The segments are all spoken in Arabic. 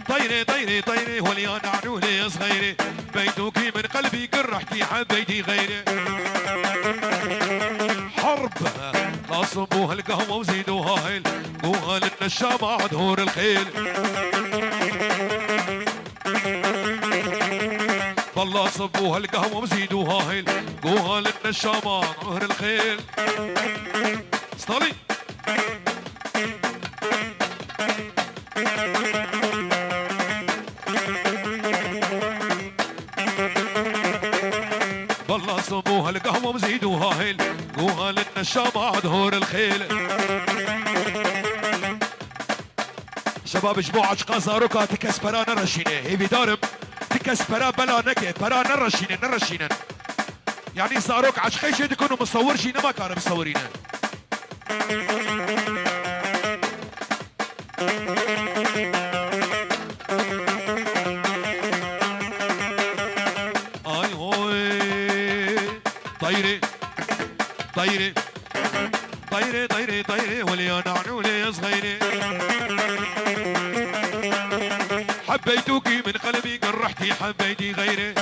طيري طيري طيري وليا نعنولي صغيري بيتوكي من قلبي قرحتي حبيتي غيري حرب لا صبوها القهوة وزيدوها هيل قوها للنشامة دهور الخيل والله صبوها القهوة وزيدوها هيل قوها للنشامة دهور الخيل اسطالي والله صبوها القهوة وزيدوها هيل قوها للنشامة دهور الخيل شباب جموع عشقا زاروكا تكسبرا نرشينه هيفي دارم تكسبرا بلا نكي برا نرشينه يعني زاروك عشقي شي تكونوا مصور شي ما كانوا مصورينه اي هوي طيري طيري طيري طيري طيري وليا نعنولي صغيري حبيتوكي من قلبي قرحتي حبيتي غيري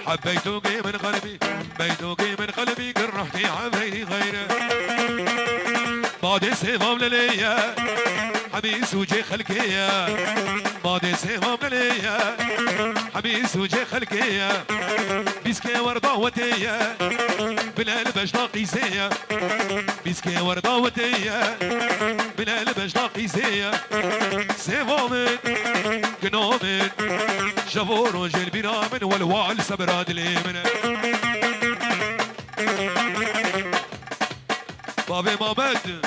حبيتوكي من قلبي بيتوكي من قلبي قرحتي حبيتي غيري بعد سيفام لليا حبيس وجي خلقيا بعد سيفام لليا حبيس وجي خلقيا بيسكي ورده وتيا بالقلب قيسية بيسكي ورده وتيا بالقلب قيسية سيفامن قنومن شافور وجل برامن والوال سبراد اليمن بابي مامد